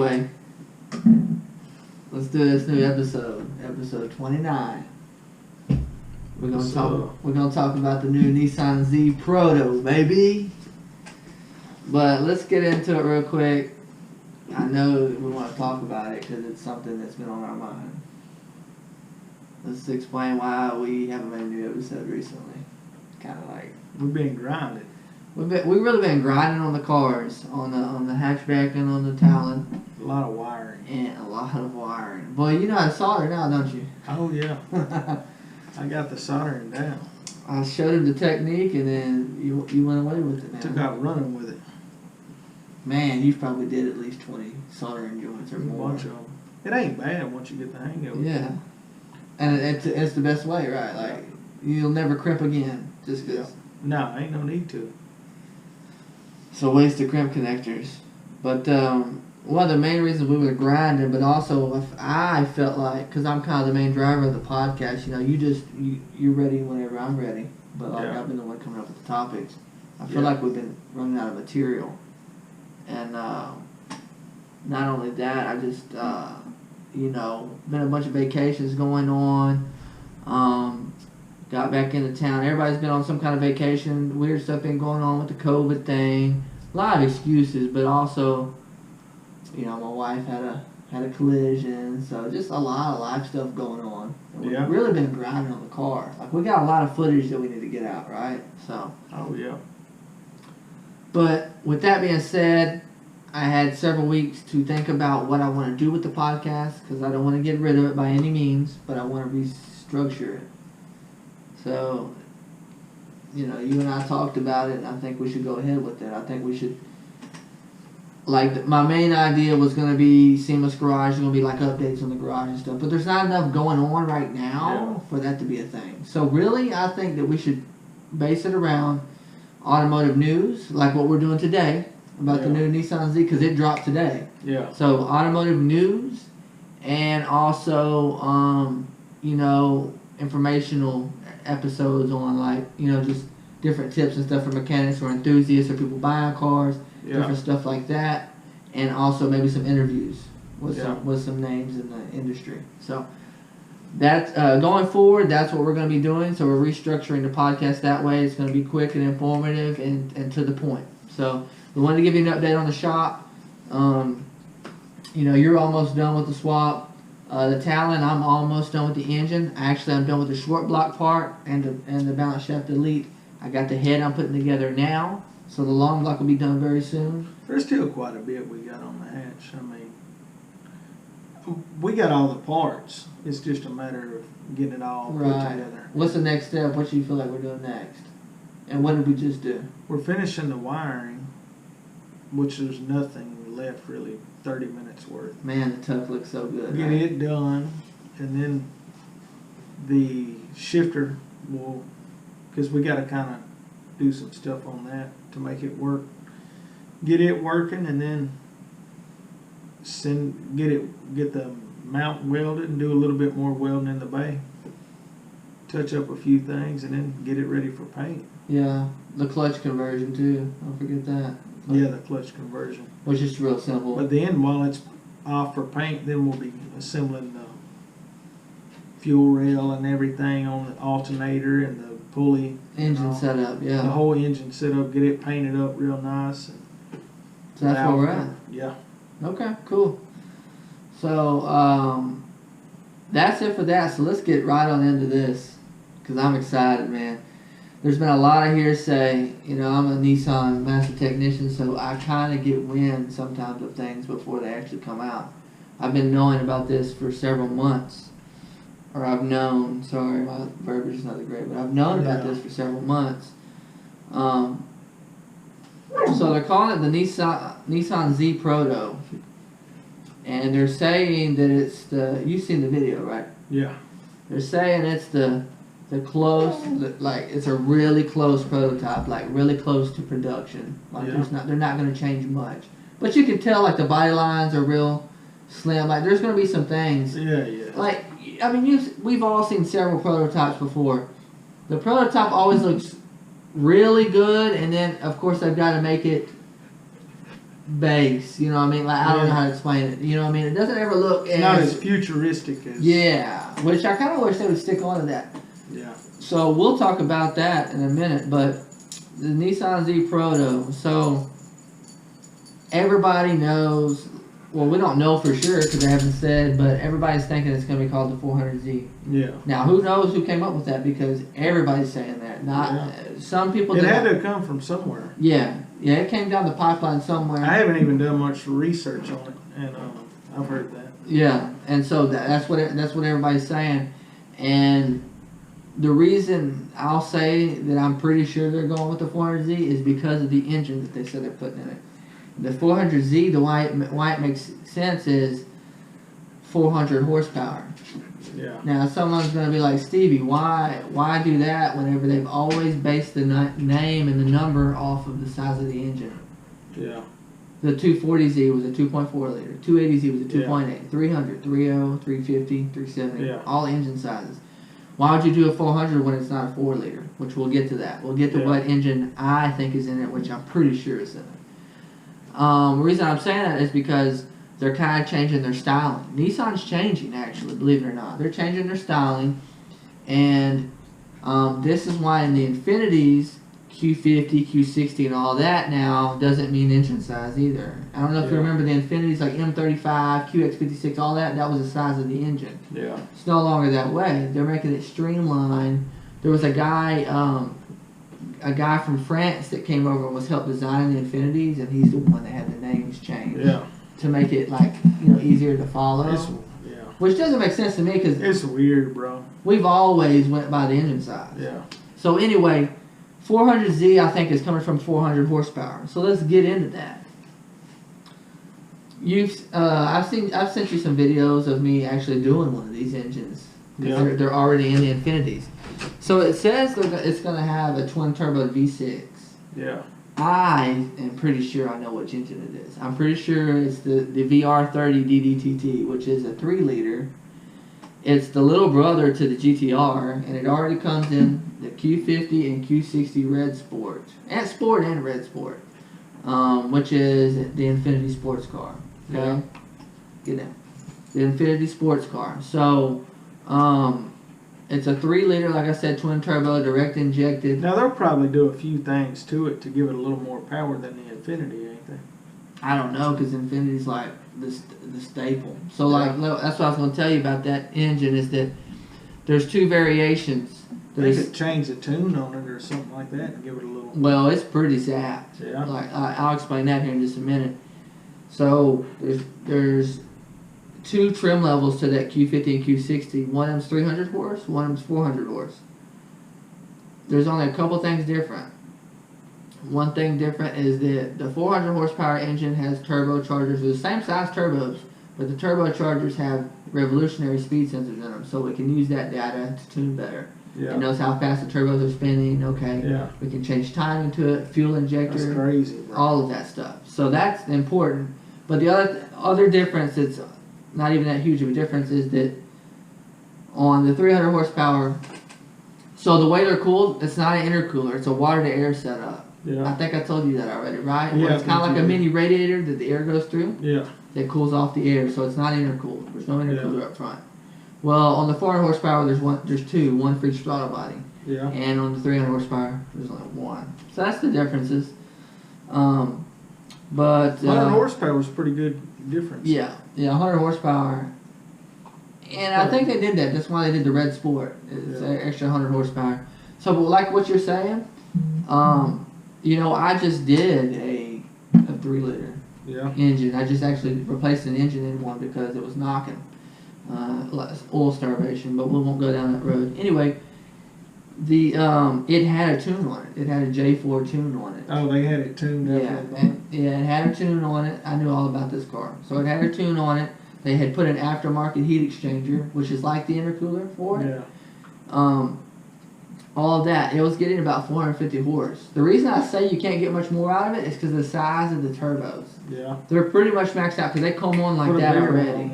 anyway, let's do this new episode 29. We're gonna talk about the new Nissan Z Proto, baby. But let's get into it real quick. I know we want to talk about it because it's something that's been on our mind. Let's explain why we haven't made a new episode recently. Kind of like we've been grinding. We've really been grinding on the cars, on the hatchback and on the Taillight. A lot of wiring. And a lot of wiring. Boy, you know how to solder now, don't you? Oh yeah. I got the soldering down. I showed him the technique, and then you went away with it, man. Took out running with it. Man, you probably did at least 20 soldering joints or more. A bunch of them. It ain't bad once you get the hang of it. Yeah. And it's the best way, right? Like, you'll never crimp again, just because. Yeah. No, ain't no need to. So waste of crimp connectors. But one of the main reasons we were grinding, but also if I felt like, because I'm kind of the main driver of the podcast, you know, you're ready whenever I'm ready. But like I've been the one coming up with the topics. I feel like we've been running out of material. And not only that, I just, you know, been a bunch of vacations going on. Got back into town. Everybody's been on some kind of vacation. Weird stuff been going on with the COVID thing. A lot of excuses, but also, you know, my wife had a collision, so just a lot of life stuff going on. And we've really been grinding on the car. Like, we got a lot of footage that we need to get out, right? So. Oh yeah. But with that being said, I had several weeks to think about what I want to do with the podcast, because I don't want to get rid of it by any means, but I want to restructure it. So, you know, you and I talked about it, and I think we should go ahead with it. I think we should, like, my main idea was going to be Seamless Garage, going to be like updates on the garage and stuff, but there's not enough going on right now for that to be a thing. So really, I think that we should base it around automotive news, like what we're doing today about the new Nissan Z, because it dropped today. Yeah. So automotive news, and also, you know, informational episodes on, like, you know, just different tips and stuff for mechanics or enthusiasts or people buying cars, different stuff like that, and also maybe some interviews with some names in the industry. So that's going forward. That's what we're going to be doing. So we're restructuring the podcast that way. It's going to be quick and informative and to the point. So we wanted to give you an update on the shop. You know, you're almost done with the swap. The Taillight, I'm almost done with the engine. Actually, I'm done with the short block part and the balance shaft elite. I got the head I'm putting together now, so the long block will be done very soon. There's still quite a bit we got on the hatch. I mean, we got all the parts. It's just a matter of getting it all put together. What's the next step? What do you feel like we're doing next? And what did we just do? We're finishing the wiring, which there's nothing left really. 30 minutes worth. Man, the tuck looks so good. Get it done, and then the shifter will, because we got to kind of do some stuff on that to make it work. Get it working, and then get the mount welded and do a little bit more welding in the bay. Touch up a few things, and then get it ready for paint. Yeah, the clutch conversion too. Don't forget that. Yeah, the clutch conversion. Which is real simple. But then while it's off for paint, then we'll be assembling the fuel rail and everything on the alternator and the pulley. Engine setup, yeah. The whole engine setup, get it painted up real nice. And so that's where we're at? Yeah. Okay, cool. So, that's it for that. So let's get right on into this, because I'm excited, man. There's been a lot of hearsay. You know, I'm a Nissan master technician, so I kind of get wind sometimes of things before they actually come out. I've been knowing about this for several months. Or I've known, sorry, my verbiage is not that great, but I've known about this for several months. So they're calling it the Nissan Z Proto. And they're saying that it's the, you've seen the video, right? Yeah. They're saying it's the close, like, it's a really close prototype, like really close to production. Like, they're not going to change much. But you can tell, like, the body lines are real slim. Like, there's going to be some things. Yeah. Like, I mean, we've all seen several prototypes before. The prototype always looks really good, and then, of course, they've got to make it base. You know what I mean? Like, I don't know how to explain it. You know what I mean? It doesn't ever look as... Not as futuristic as... Yeah, which I kind of wish they would stick on to that. Yeah. So we'll talk about that in a minute, but the Nissan Z Proto, so everybody knows, well, we don't know for sure because they haven't said, but everybody's thinking it's going to be called the 400Z. Yeah. Now, who knows who came up with that, because everybody's saying that. Not some people. It had to come from somewhere. Yeah, it came down the pipeline somewhere. I haven't even done much research on it, and I've heard that. Yeah, and so that's what everybody's saying, and the reason I'll say that I'm pretty sure they're going with the 400Z is because of the engine that they said they're putting in it. The 400Z, the why it makes sense is 400 horsepower. Yeah. Now someone's going to be like, Stevie, why do that whenever they've always based the name and the number off of the size of the engine? Yeah. The 240Z was a 2.4 liter. 280Z was a 2.8. 300, 30, 350, 370. Yeah. All engine sizes. Why would you do a 400 when it's not a 4 liter? Which we'll get to that. We'll get to what engine I think is in it, which I'm pretty sure is in it. The reason I'm saying that is because they're kind of changing their styling. Nissan's changing, actually, believe it or not. They're changing their styling, and this is why in the Infinities, Q50, Q60, and all that now doesn't mean engine size either. I don't know if you remember the Infinities like M35, QX56, all that. That was the size of the engine. Yeah. It's no longer that way. They're making it streamlined. There was a guy from France that came over and was helped designing the Infinities, and he's the one that had the names changed. Yeah. To make it easier to follow. Which doesn't make sense to me because it's weird, bro. We've always went by the engine size. Yeah. So anyway, 400Z I think is coming from 400 horsepower. So let's get into that. I've sent you some videos of me actually doing one of these engines. Yeah. They're already in the Infinities. So it says it's going to have a twin turbo V6. Yeah. I am pretty sure I know which engine it is. I'm pretty sure it's the VR30 DDTT, which is a 3 liter. It's the little brother to the GTR, and it already comes in the Q50 and Q60 Red Sport. And Sport and Red Sport. Which is the Infinity sports car. Okay? Yeah. Get in. The Infinity sports car. So, it's a 3 liter, like I said, twin turbo, direct injected. Now they'll probably do a few things to it to give it a little more power than the Infinity, ain't they? I don't know, because Infinity's like the staple. So like that's what I was going to tell you about that engine is that there's 2 variations. They could change the tune on it or something like that and give it a little. Well, it's pretty zapped. Yeah. Like I'll explain that here in just a minute. So there's 2 trim levels to that Q50 and Q60. One of them's 300 horse, one of them's 400 horse. There's only a couple things different. One thing different is that the 400 horsepower engine has turbochargers. They're the same size turbos, but the turbochargers have revolutionary speed sensors in them, so we can use that data to tune better. Yeah. It knows how fast the turbos are spinning. Okay. Yeah. We can change timing to it, fuel injector. That's crazy, bro. All of that stuff. So that's important. But the other difference that's not even that huge of a difference is that on the 300 horsepower, so the way they're cooled, it's not an intercooler, it's a water to air setup. Yeah. I think I told you that already, right? Yeah, it's kind of like a mini radiator that the air goes through. Yeah. That cools off the air, so it's not intercooled. There's no intercooler up front. Well, on the 400 horsepower, there's 2, one for each throttle body. Yeah. And on the 300 horsepower, there's only 1. So that's the differences. But 100 horsepower was pretty good difference. Yeah, 100 horsepower. And I think they did that. That's why they did the Red Sport. It's an extra 100 horsepower. So, but like what you're saying, I just did a 3 liter engine. I just actually replaced an engine in one because it was knocking. Oil starvation, but we won't go down that road. Anyway, it had a tune on it. It had a J4 tune on it. Oh, they had it tuned up. It had a tune on it. I knew all about this car. So it had a tune on it. They had put an aftermarket heat exchanger, which is like the intercooler for it. Yeah. All of that. It was getting about 450 horse. The reason I say you can't get much more out of it is because of the size of the turbos. Yeah. They're pretty much maxed out because they come on like that already.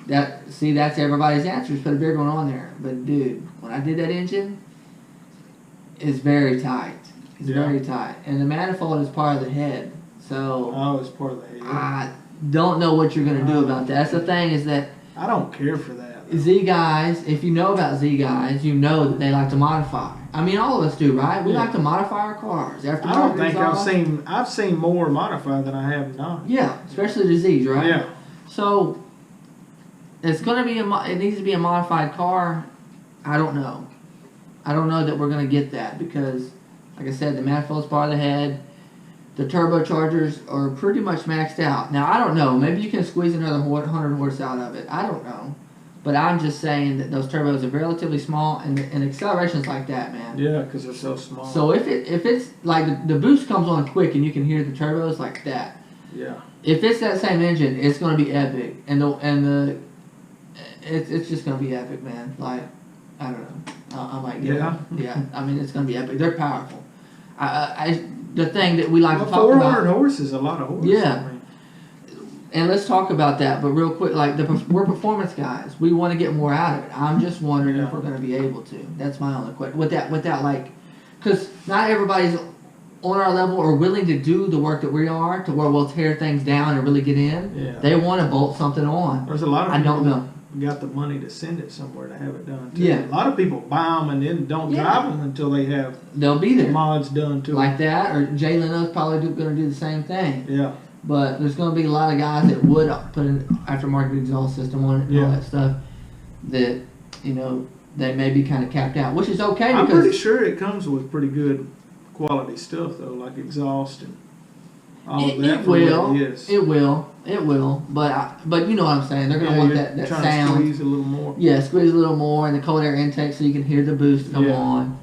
That's everybody's answer is put a bigger one on there. But dude, when I did that engine, it's very tight. It's very tight. And the manifold is part of the head. So it's part of the head. I don't know what you're going to do about that. That's the thing is that I don't care for that. Z guys, if you know about Z guys, you know that they like to modify. I mean, all of us do, right? We like to modify our cars. I don't think I've seen more modified than I have not. Yeah, especially the Z's, right? Yeah. So it's going to be it needs to be a modified car. I don't know. I don't know that we're going to get that because, like I said, the manifold's part of the head. The turbochargers are pretty much maxed out. Now, I don't know. Maybe you can squeeze another 100 horse out of it. I don't know. But I'm just saying that those turbos are relatively small, and acceleration's like that, man. Yeah, because they're so small. So if it's like the boost comes on quick and you can hear the turbos like that. Yeah. If it's that same engine, it's going to be epic, it's just going to be epic, man. Like, I don't know. I might get it. Yeah. I mean, it's going to be epic. They're powerful. The thing that we like to talk about. 400 horses is a lot of horses. Yeah. I mean. And let's talk about that, but real quick, like we're performance guys. We want to get more out of it. I'm just wondering if we're going to be able to. That's my only question. With that, like, because not everybody's on our level or willing to do the work that we are, to where we'll tear things down and really get in. Yeah. They want to bolt something on. There's a lot of people I don't know. Got the money to send it somewhere to have it done too. Yeah. A lot of people buy them and then don't drive them until they'll be there. Mods done to like them. that, or Jay Leno's probably going to do the same thing. Yeah. But there's going to be a lot of guys that would put an aftermarket exhaust system on it and all that stuff that, you know, they may be kind of capped out, which is okay. I'm pretty sure it comes with pretty good quality stuff, though, like exhaust and all of that. It will. But you know what I'm saying. They're going to want that trying sound. To squeeze a little more. Yeah, squeeze a little more, and the cold air intake so you can hear the boost come on.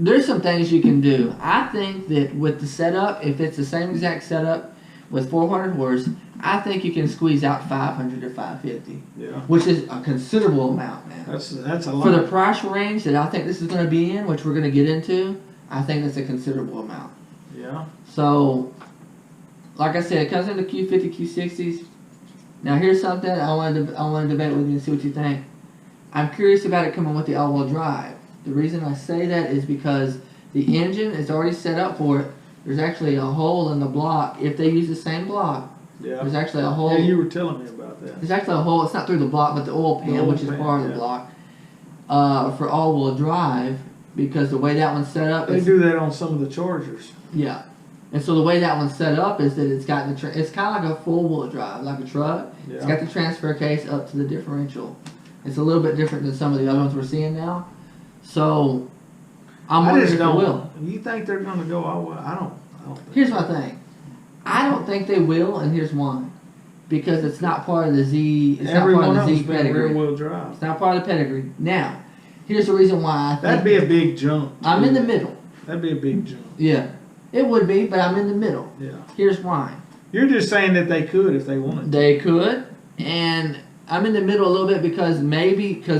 There's some things you can do. I think that with the setup, if it's the same exact setup with 400 horse, I think you can squeeze out 500 to 550. Yeah. Which is a considerable amount, man. That's a lot. For the price range that I think this is going to be in, which we're going to get into, I think that's a considerable amount. Yeah. So, like I said, it comes into Q50, Q60s. Now here's something I want to debate with you and see what you think. I'm curious about it coming with the all-wheel drive. The reason I say that is because the engine is already set up for it. There's actually a hole in the block. If they use the same block, there's actually a hole. Yeah, you were telling me about that. There's actually a hole. It's not through the block, but the oil pan, which is part of the block, for all-wheel drive, because the way that one's set up. They do that on some of the Chargers. Yeah. And so the way that one's set up is that it's got it's kind of like a full-wheel drive, like a truck. Yeah. It's got the transfer case up to the differential. It's a little bit different than some of the other ones we're seeing now. So, I'm wondering if it will. You think they're going to go all the way? I don't think Here's my thing. I don't think they will, and here's why. Because it's not part of the Z. It's not part of the Z pedigree. Rear-wheel drive. It's not part of the pedigree. Now, here's the reason why I think that'd be a big jump. I'm in the middle. That'd be a big jump. Yeah, it would be, but I'm in the middle. Yeah. Here's why. You're just saying that they could if they wanted. They could, and I'm in the middle a little bit because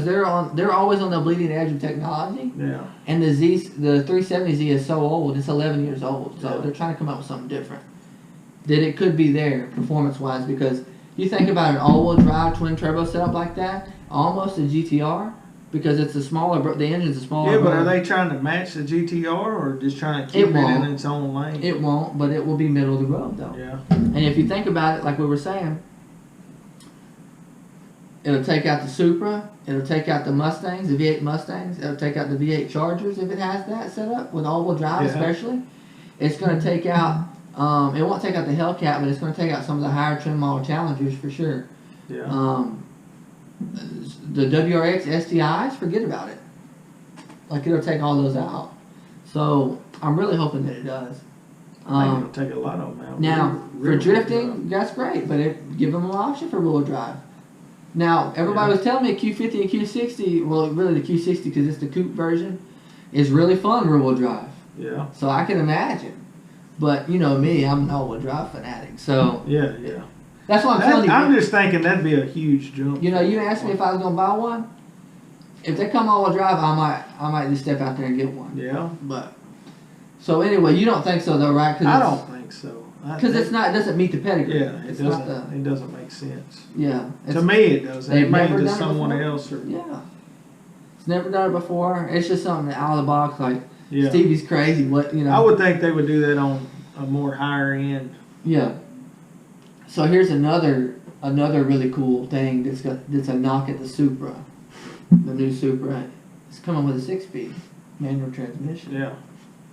they're always on the bleeding edge of technology. Yeah. And the 370Z is so old; it's 11 years old. So they're trying to come up with something different. That it could be there performance-wise, because you think about an all-wheel drive twin turbo setup like that, almost a GTR, because it's a smaller. The engine's a smaller. Yeah, but are they trying to match the GTR or just trying to keep it in its own lane? It won't, but it will be middle of the road though. Yeah. And if you think about it, like we were saying. It'll take out the Supra. It'll take out the Mustangs, the V8 Mustangs. It'll take out the V8 Chargers if it has that set up with all-wheel drive, especially. It's going to take out. It won't take out the Hellcat, but it's going to take out some of the higher trim model Challengers for sure. Yeah. The WRX STIs, forget about it. Like it'll take all those out. So I'm really hoping that it does. I think it'll take a lot of them out. Now for drifting, that's great, but give them an option for wheel drive. Now, everybody was telling me Q50 and Q60, well, really the Q60 because it's the coupe version, is really fun rear-wheel drive. Yeah. So I can imagine. But, you know me, I'm an all-wheel drive fanatic, so. Yeah. That's what I'm telling you. I'm just thinking that'd be a huge jump. You know, you asked me if I was going to buy one. If they come all-wheel drive, I might just step out there and get one. Yeah. But, so anyway, you don't think so though, right? I don't think so. Because it doesn't meet the pedigree. Yeah, it doesn't make sense. Yeah. To me, it doesn't. It may to someone else. Yeah. It's never done it before. It's just something out of the box. Like Stevie's crazy. What you know? I would think they would do that on a more higher end. Yeah. So here's another really cool thing that's a knock at the Supra, the new Supra. It's coming with a 6-speed manual transmission. Yeah.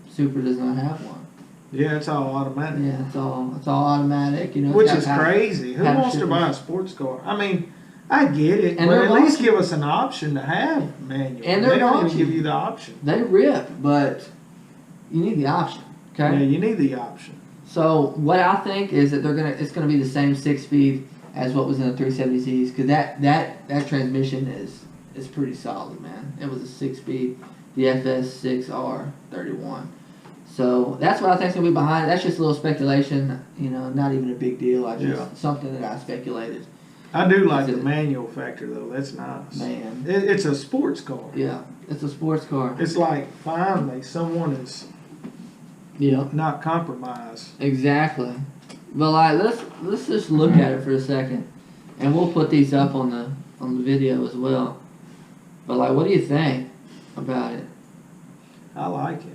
Supra does not have one. Yeah, it's all automatic. Yeah, it's all automatic. You know, which is crazy. Who wants to buy a sports car? I mean, I get it, but at least give us an option to have manual. And they don't even give you the option. They rip, but you need the option. Okay. Yeah, you need the option. So what I think is that it's gonna be the same 6-speed as what was in the 370Zs, because that transmission is pretty solid, man. It was a 6-speed, the FS6R31. So that's what I think's gonna be behind it. That's just a little speculation, you know, not even a big deal. Something that I speculated. I do like the manual factor though. That's nice. Man, it's a sports car. Yeah, it's a sports car. It's like finally someone is not compromised. Exactly. But like let's just look at it for a second, and we'll put these up on the video as well. But like, what do you think about it? I like it.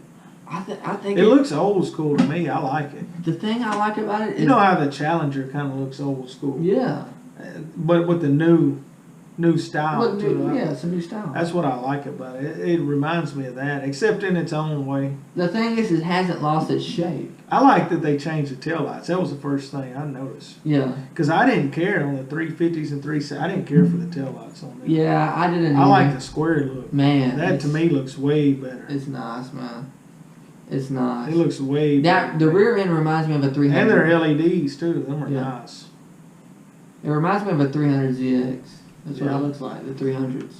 I think it looks old school to me. I like it. The thing I like about it is, you know how the Challenger kind of looks old school. Yeah. But with the new style. It's a new style. That's what I like about it. It reminds me of that, except in its own way. The thing is, it hasn't lost its shape. I like that they changed the taillights. That was the first thing I noticed. Yeah. Because I didn't care on the 350s and 370s. I didn't care for the taillights on them. Yeah, I didn't. I like the square look. Man, that to me looks way better. It's nice, man. It's nice. It looks way better. The rear end reminds me of a 300. And they're LEDs too. Them are nice. It reminds me of a 300ZX. That's what it looks like. The 300s.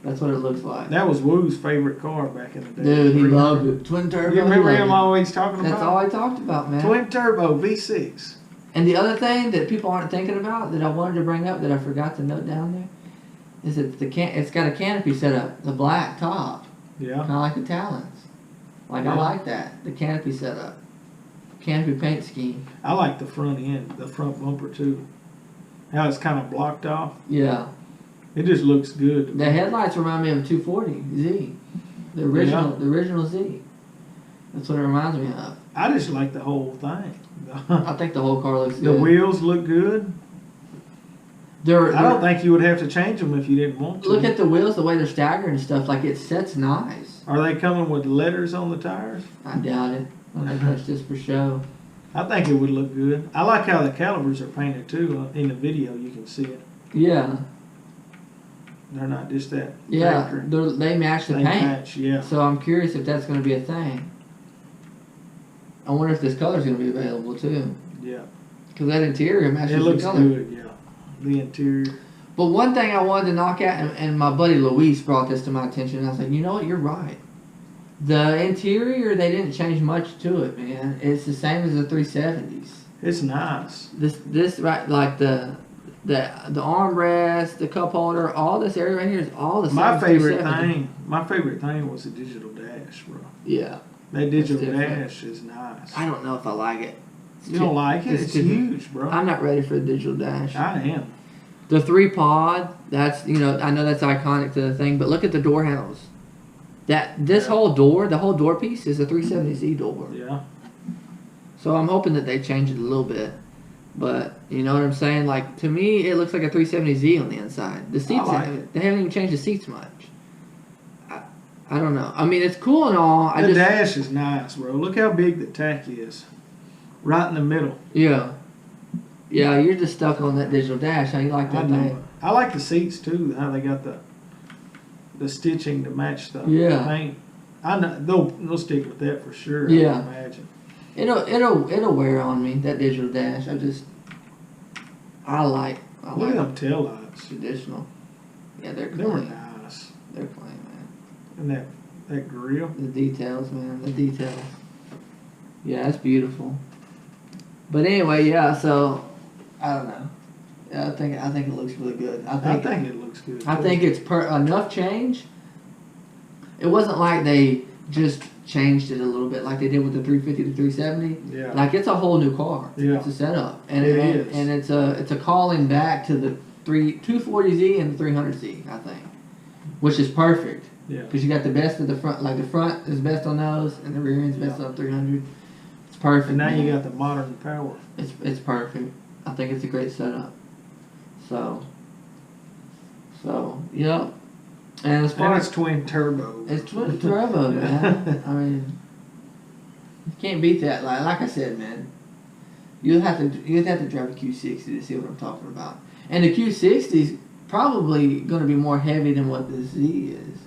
That's what it looks like. That was Woo's favorite car back in the day. Dude, he loved it. Twin turbo. You remember him always talking about? That's all he talked about, man. Twin turbo V6. And the other thing that people aren't thinking about that I wanted to bring up that I forgot to note down there is that it's got a canopy set up, the black top. Yeah. Kind of like the Talons. Like I like that, the canopy setup, canopy paint scheme. I like the front end, the front bumper too. How it's kind of blocked off. Yeah. It just looks good. The headlights remind me of a 240Z, the original Z. That's what it reminds me of. I just like the whole thing. I think the whole car looks good. The wheels look good. I don't think you would have to change them if you didn't want to. Look at the wheels, the way they're staggered and stuff. Like it sets nice. Are they coming with letters on the tires? I doubt it. I think that's just for show. I think it would look good. I like how the calipers are painted too. In the video, you can see it. Yeah. They're not just that. Yeah, they match the paint. Match, yeah. So I'm curious if that's going to be a thing. I wonder if this color's going to be available too. Yeah. Because that interior matches the color. It looks good, yeah. The interior. But one thing I wanted to knock out, and my buddy Luis brought this to my attention, and I was like, you know what, you're right. The interior, they didn't change much to it, man. It's the same as the 370s. It's nice. This right, like the armrest, the cup holder, all this area right here is all the same. My favorite thing was the digital dash, bro. Yeah. That digital dash is nice. I don't know if I like it. You don't like it? It's huge, bro. I'm not ready for the digital dash. I am. The 3-pod, that's, I know that's iconic to the thing, but look at the door handles. Whole door, the whole door piece is a 370Z door. Yeah. So I'm hoping that they change it a little bit. But, you know what I'm saying? Like, to me, it looks like a 370Z on the inside. The seats, they haven't even changed the seats much. I don't know. I mean, it's cool and all. The dash is nice, bro. Look how big the tack is. Right in the middle. Yeah. Yeah, you're just stuck on that digital dash. How you like that thing? I like the seats too. How they got the stitching to match the paint. I know they'll stick with that for sure. Yeah. I imagine. It'll wear on me, that digital dash. I like Look at them tail lights. Traditional. Yeah, they're clean. They were nice. They're clean, man. And that grill. The details, man. The details. Yeah, it's beautiful. But anyway, yeah. So I don't know. Yeah, I think it looks really good. I think it looks good. I think it's enough change. It wasn't like they just changed it a little bit like they did with the 350 to 370. Yeah. Like it's a whole new car. Yeah. It's a setup, and it is. And it's a calling back to the 240Z and the 300Z, I think, which is perfect. Yeah. Because you got the best of the front. Like the front is best on those, and the rear end's best on 300. It's perfect. And now man. you got the modern power. It's perfect. I think it's a great setup. So yep. And as far And as it's twin turbo. it's twin turbo, man. I mean, you can't beat that. Like I said, man, you'd have to drive a Q60 to see what I'm talking about. And the Q60's probably going to be more heavy than what the Z is.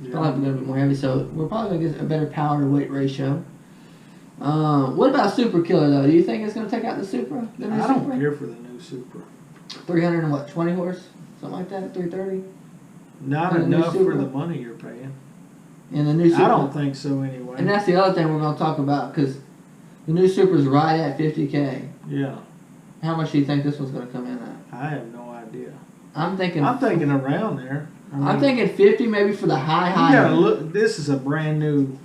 It's probably going to be more heavy, so we're probably going to get a better power to weight ratio. What about Super Killer though? Do you think it's going to take out the Supra? The new I don't Supra? care for the new Supra. 320 horse, something like that. 330. Not And the new enough for Supra? the money you're paying. And the new Supra. I don't think so anyway. And that's the other thing we're going to talk about, because the new Supra's right at 50K. Yeah. How much do you think this one's going to come in at? I have no idea. I'm thinking around there. I'm thinking 50 maybe for the high. You gotta look. This is a brand new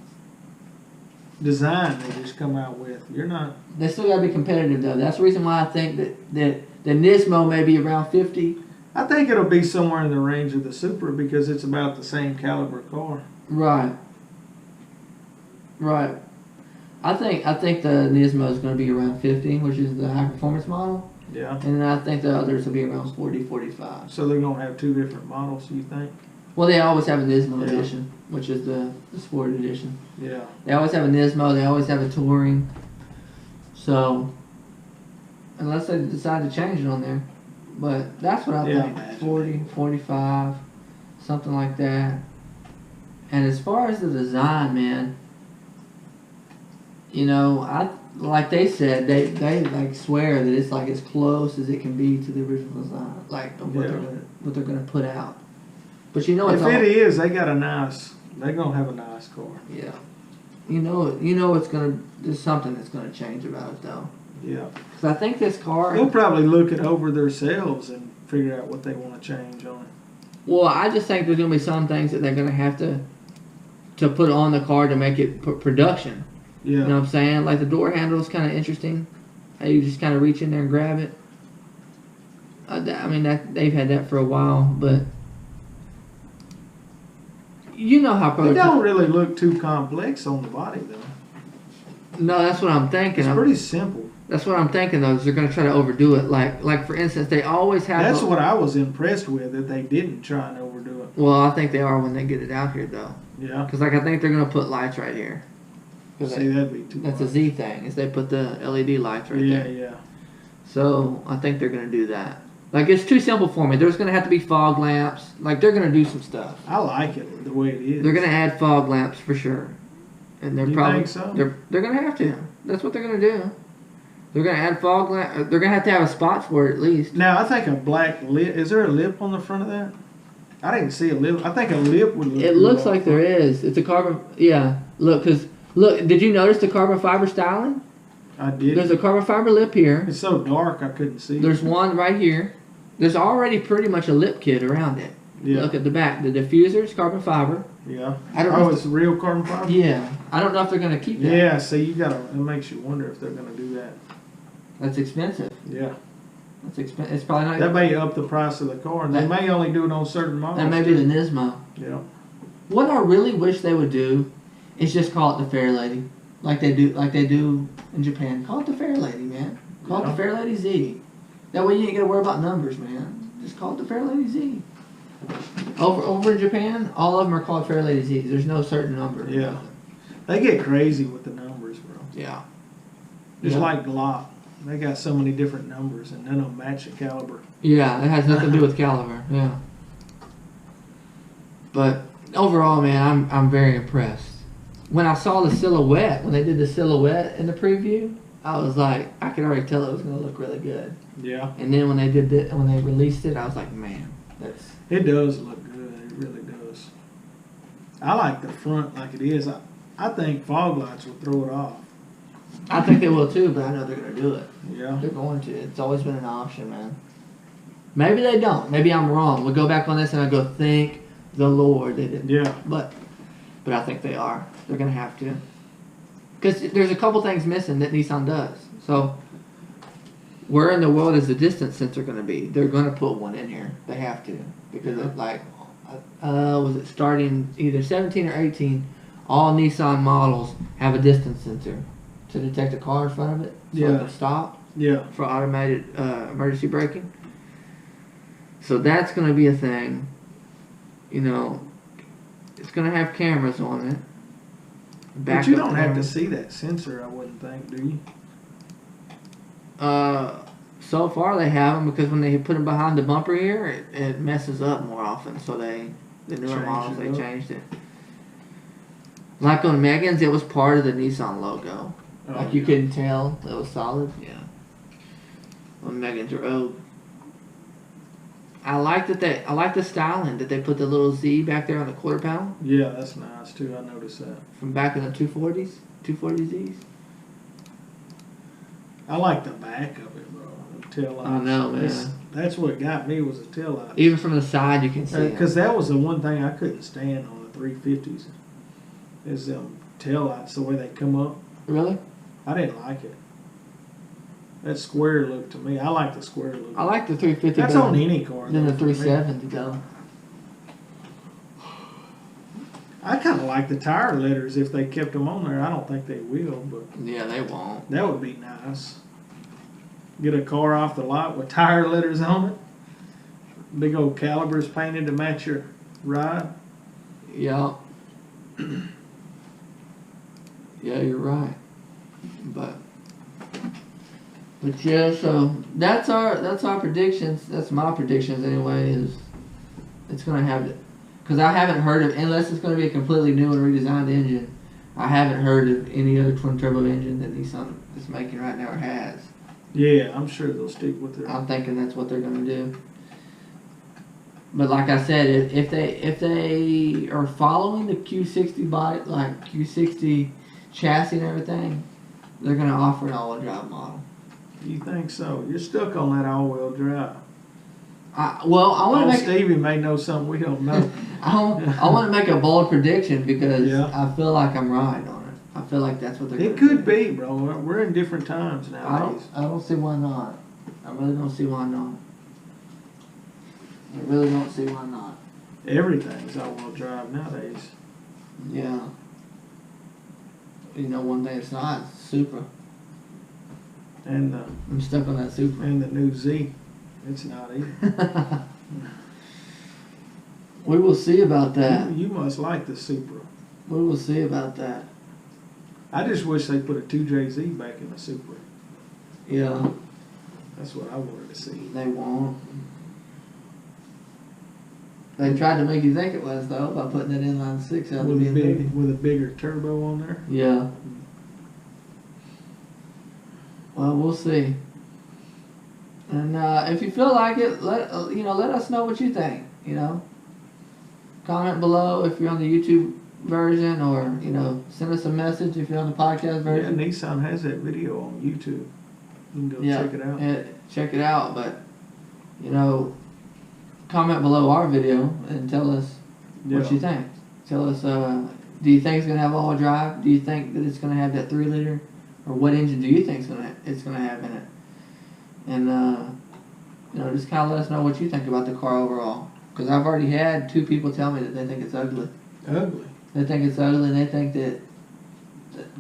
design they just come out with. You're not. They still got to be competitive though. That's the reason why I think that the Nismo may be around 50. I think it'll be somewhere in the range of the Supra because it's about the same caliber car. Right. Right. I think the Nismo is going to be around 50, which is the high performance model. Yeah. And then I think the others will be around 40, 45. So they're gonna have two different models, you think? Well, they always have a Nismo Yeah. edition, which is the Sport edition. Yeah. They always have a Nismo. They always have a Touring. So, unless they decide to change it on there. But that's what I think. Imagine. 40, 45, something like that. And as far as the design, man, you know, like they said, they like swear that it's like as close as it can be to the original design, like of what they're gonna put out. But you know, If it is, they're gonna have a nice car. Yeah. You know, there's something that's gonna change about it though. Yeah. Because I think this car. They'll probably look it over themselves and figure out what they want to change on it. Well, I just think there's gonna be some things that they're gonna have to put on the car to make it production. Yeah. You know what I'm saying? Like the door handle is kind of interesting. How you just kind of reach in there and grab it. I mean, they've had that for a while, but you know how It don't really look too complex on the body, though. No, that's what I'm thinking. It's pretty simple. That's what I'm thinking, though, is they're going to try to overdo it. Like for instance, they always have... That's what I was impressed with, that they didn't try and overdo it. Well, I think they are when they get it out here, though. Yeah. Because, I think they're going to put lights right here. See, that'd be too That's much. a Z thing, is they put the LED lights right there. Yeah. So, I think they're going to do that. Like, it's too simple for me. There's going to have to be fog lamps. Like, they're going to do some stuff. I like it the way it is. They're going to add fog lamps for sure. And they're You probably... think so? They're going to have to. That's what they're going to do. They're going to add fog lamp. They're going to have a spot for it at least. Now, I think a black lip... Is there a lip on the front of that? I didn't see a lip. I think a lip would look It good looks on like the there is. It's a carbon... Yeah. Look, did you notice the carbon fiber styling? I did. There's a carbon fiber lip here. It's so dark I couldn't see. There's one right here. There's already pretty much a lip kit around it. Yeah. Look at the back. The diffuser's carbon fiber. Yeah. I don't know if it's real carbon fiber? Yeah. I don't know if they're going to keep that. Yeah, see, it makes you wonder if they're going to do that. That's expensive. Yeah. That's expensive. It's probably not... That may up the price of the car, and they may only do it on certain models. That may be the Nismo. Yeah. What I really wish they would do is just call it the Fair Lady. Like they do in Japan. Call it the Fair Lady, man. Call it the Fair Lady Z. That way you ain't got to worry about numbers, man. Just call it the Fair Lady Z. Over in Japan, all of them are called Fair Lady Z. There's no certain number. Yeah. They get crazy with the numbers, bro. Yeah. Just like Glock. They got so many different numbers, and none of them match the caliber. Yeah, it has nothing to do with caliber. Yeah. But overall, man, I'm very impressed. When I saw the silhouette, when they did the silhouette in the preview, I was like, I could already tell it was going to look really good. Yeah. And then when they released it, I was like, man, it does look good. It really does. I like the front like it is. I think fog lights will throw it off. I think they will too, but I know they're going to do it. Yeah. They're going to. It's always been an option, man. Maybe they don't. Maybe I'm wrong. We'll go back on this and I go, thank the Lord they didn't. Yeah. But I think they are. They're going to have to. Because there's a couple things missing that Nissan does. So, where in the world is the distance sensor going to be? They're going to put one in here. They have to. Because was it starting either 17 or 18, all Nissan models have a distance sensor. to detect a car in front of it, so Yeah. it can stop Yeah. for automated emergency braking. So that's going to be a thing. You know, it's going to have cameras on it. But you don't have to cameras. see that sensor, I wouldn't think, do you? So far they have them because when they put them behind the bumper here, it messes up more often. So the newer Changed models, it they up. changed it. Like on Megan's, it was part of the Nissan logo. Oh, Like you yeah. couldn't tell it was solid. Yeah. On Megan's Rogue. I like the styling that they put the little Z back there on the quarter panel Yeah, that's nice too. I noticed that. from back in the 240s, 240Zs. I like the back of it, bro. The tail lights. I know, man. That's what got me was the tail lights. Even from the side, you can see 'em. Because that was the one thing I couldn't stand on the 350s. Is them tail lights, the way they come up. Really? I didn't like it. That square look to me. I like the square look. I like the 350 That's better on any car. than the though, for me. 370 though. I kind of like the tire letters if they kept them on there. I don't think they will, but Yeah, they won't. that would be nice. Get a car off the lot with tire letters on it. Big old calipers painted to match your ride. Yeah. Yeah, you're right. But yeah, so that's our predictions. That's my predictions anyway. Is it's gonna have it because I haven't heard of, unless it's gonna be a completely new and redesigned engine. I haven't heard of any other twin turbo engine that Nissan is making right now or has. Yeah, I'm sure they'll stick with their. I'm thinking that's what they're gonna do. But like I said, if they are following the Q60 body, like Q60 chassis and everything, they're gonna offer an all-wheel drive model. You think so? You're stuck on that all-wheel drive. I want to make. Stevie may know something we don't know. I want to make a bold prediction because Yeah. I feel like I'm right on it. I feel like that's what they're. It gonna could do. be, bro. We're in different times nowadays. I don't see why not. I really don't see why not. I really don't see why not. Everything's all-wheel drive nowadays. Yeah. You know, one thing it's not it's Supra. And I'm stuck on that Supra. the new Z, it's not either. We will see about that. You must like the Supra. We will see about that. I just wish they put a 2JZ back in the Supra. Yeah, That's what I wanted to see. they won't. They tried to make you think it was though by putting that inline six out of the BMW. With a bigger turbo on there. Yeah. Well, we'll see. And if you feel like it, let us know what you think. You know, comment below if you're on the YouTube version, or send us a message if you're on the podcast Yeah, version. Nissan has that video on YouTube. You can go check it out. Check it out, but comment below our video and tell us what you think. Tell us, do you think it's gonna have all-wheel drive? Do you think that it's gonna have that 3-liter, or what engine do you think it's gonna have in it? And just kind of let us know what you think about the car overall. Because I've already had 2 people tell me that they think it's ugly. Ugly. They think it's ugly, and they think that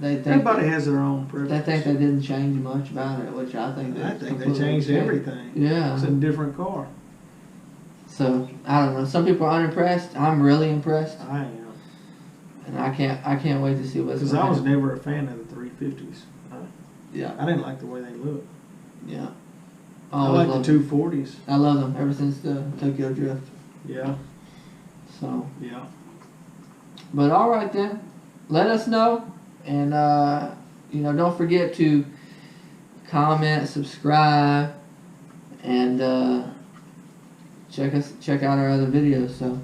Everybody has their own preference. they think they didn't change much about it, which I think they changed everything. Yeah. It's a different car. So I don't know. Some people are unimpressed. I'm really impressed, I am. and I can't wait to see what's Because going I was on. never a fan of the 350s. Yeah, I didn't like the way they looked. yeah. I Always like loved the them. 240s. I love them ever since the Tokyo Drift. Yeah, So, yeah. but all right then, let us know, and don't forget to comment, subscribe, and check out our other videos. So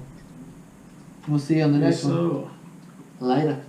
we'll see you on the next one. So. Later.